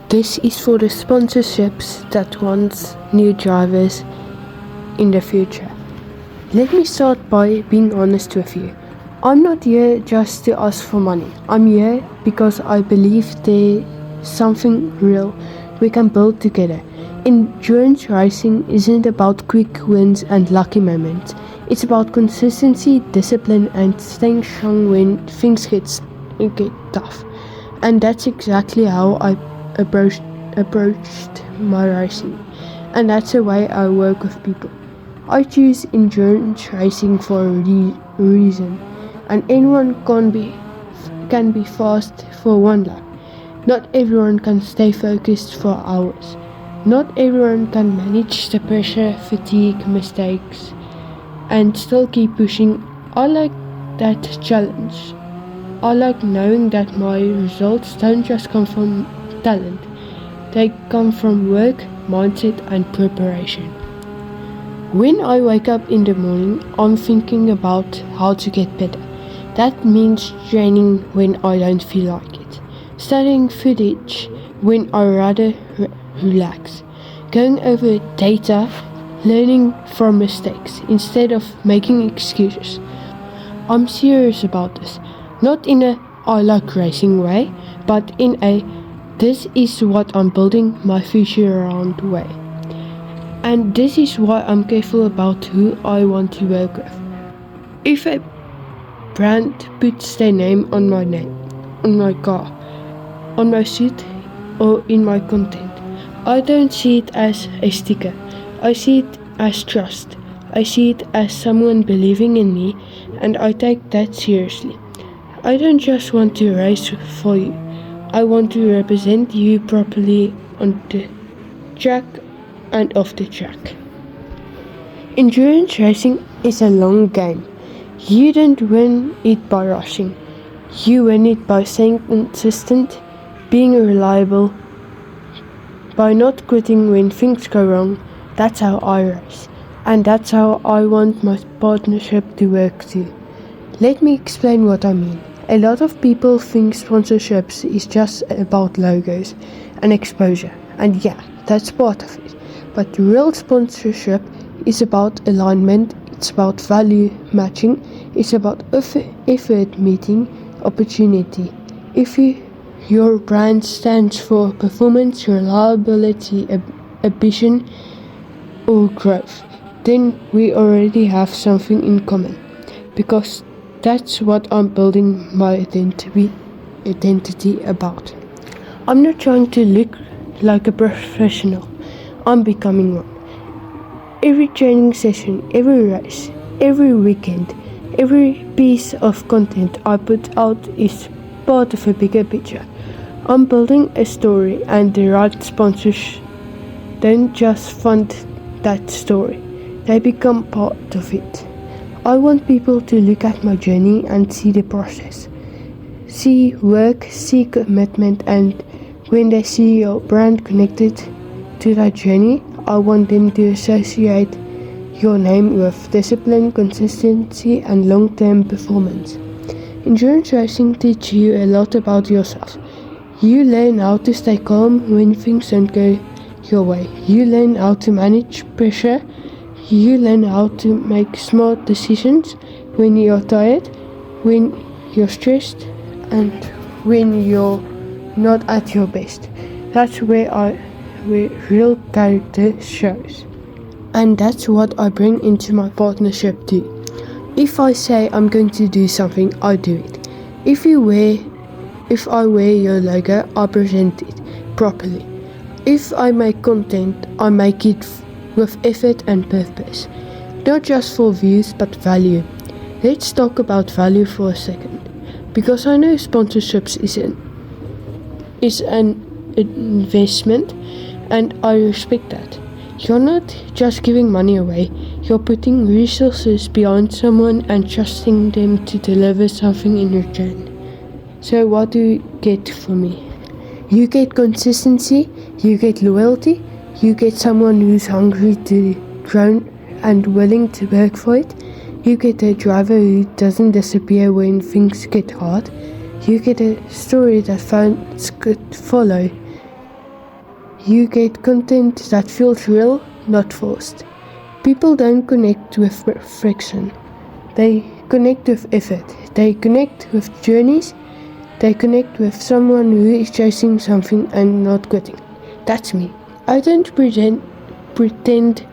This is for the sponsorships that want new drivers in the future. Let me start by being honest with you. I'm not here just to ask for money. I'm here because I believe there's something real we can build together. Endurance racing isn't about quick wins and lucky moments. It's about consistency, discipline, and staying strong when things get tough. And that's exactly how I approached my racing. And that's the way I work with people. I choose endurance racing for a reason, and anyone can be fast for one lap. Not everyone can stay focused for hours. Not everyone can manage the pressure, fatigue, mistakes, and still keep pushing. I like that challenge. I like knowing that my results don't just come from talent, they come from work, mindset, and preparation. When I wake up in the morning, I'm thinking about how to get better. That means training when I don't feel like it, studying footage when I rather relax, going over data, learning from mistakes instead of making excuses. I'm serious about this, not in a I like racing way, but in a this is what I'm building my future around way. And this is why I'm careful about who I want to work with. If a brand puts their name, on my car, on my suit, or in my content, I don't see it as a sticker. I see it as trust. I see it as someone believing in me, and I take that seriously. I don't just want to race for you. I want to represent you properly on the track and off the track. Endurance racing is a long game. You don't win it by rushing. You win it by staying consistent, being reliable, by not quitting when things go wrong. That's how I race. And that's how I want my partnership to work too. Let me explain what I mean. A lot of people think sponsorships is just about logos and exposure. And yeah, that's part of it. But real sponsorship is about alignment, it's about value matching, it's about effort meeting opportunity. If your brand stands for performance, reliability, ambition, or growth, then we already have something in common. Because that's what I'm building my identity about. I'm not trying to look like a professional. I'm becoming one. Every training session, every race, every weekend, every piece of content I put out is part of a bigger picture. I'm building a story, and the right sponsors don't just fund that story, they become part of it. I want people to look at my journey and see the process. See work, see commitment, and when they see your brand connected to that journey, I want them to associate your name with discipline, consistency, and long-term performance. Endurance racing teaches you a lot about yourself. You learn how to stay calm when things don't go your way. You learn how to manage pressure. You learn how to make smart decisions when you're tired, when you're stressed, and when you're not at your best. That's where real character shows. And that's what I bring into my partnership too. If I say I'm going to do something, I do it. If I wear your logo, I present it properly. If I make content, I make it with effort and purpose. Not just for views, but value. Let's talk about value for a second. Because I know sponsorships is an investment, and I respect that. You're not just giving money away, you're putting resources behind someone and trusting them to deliver something in return. So what do you get from me? You get consistency, you get loyalty, you get someone who's hungry to grow and willing to work for it. You get a driver who doesn't disappear when things get hard. You get a story that fans could follow. You get content that feels real, not forced. People don't connect with friction. They connect with effort. They connect with journeys. They connect with someone who is chasing something and not quitting. That's me. I don't pretend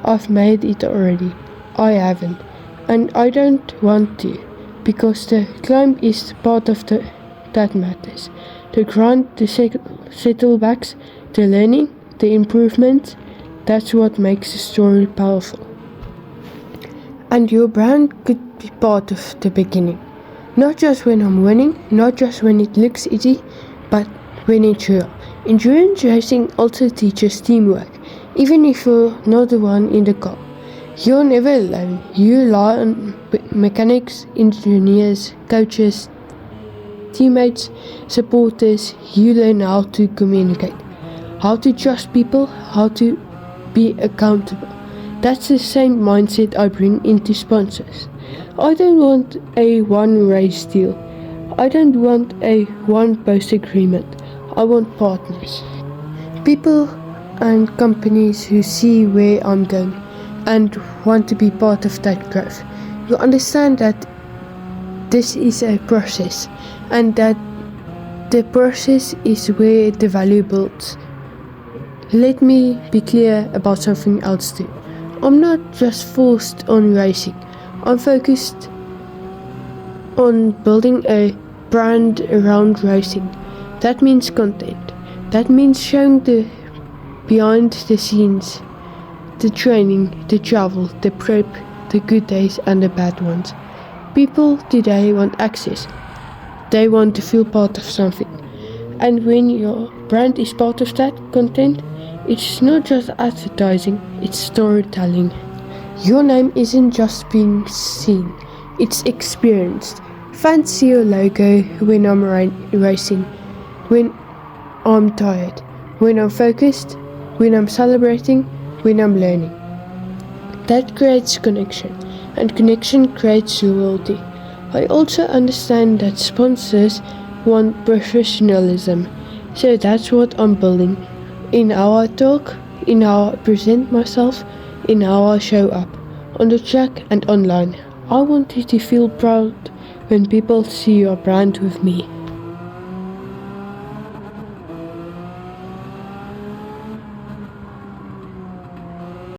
I've made it already. I haven't. And I don't want to. Because the climb is part of that matters. The grind, the settlebacks, the learning, the improvement, that's what makes a story powerful. And your brand could be part of the beginning. Not just when I'm winning, not just when it looks easy, but when it's real. Endurance racing also teaches teamwork, even if you're not the one in the car. You're never alone. You rely on mechanics, engineers, coaches, teammates, supporters. You learn how to communicate, how to trust people, how to be accountable. That's the same mindset I bring into sponsors. I don't want a one race deal. I don't want a one post agreement. I want partners. People and companies who see where I'm going and want to be part of that growth. You understand that this is a process and that the process is where the value builds. Let me be clear about something else too. I'm not just focused on racing. I'm focused on building a brand around racing. That means content. That means showing the behind the scenes, the training, the travel, the prep, the good days and the bad ones. People today want access. They want to feel part of something. And when your brand is part of that content, it's not just advertising, it's storytelling. Your name isn't just being seen, it's experienced. Fans see your logo when I'm racing, when I'm tired, when I'm focused, when I'm celebrating, when I'm learning. That creates connection, and connection creates loyalty. I also understand that sponsors want professionalism, so that's what I'm building. In how I talk, in how I present myself, in how I show up, on the track and online. I want you to feel proud when people see your brand with me.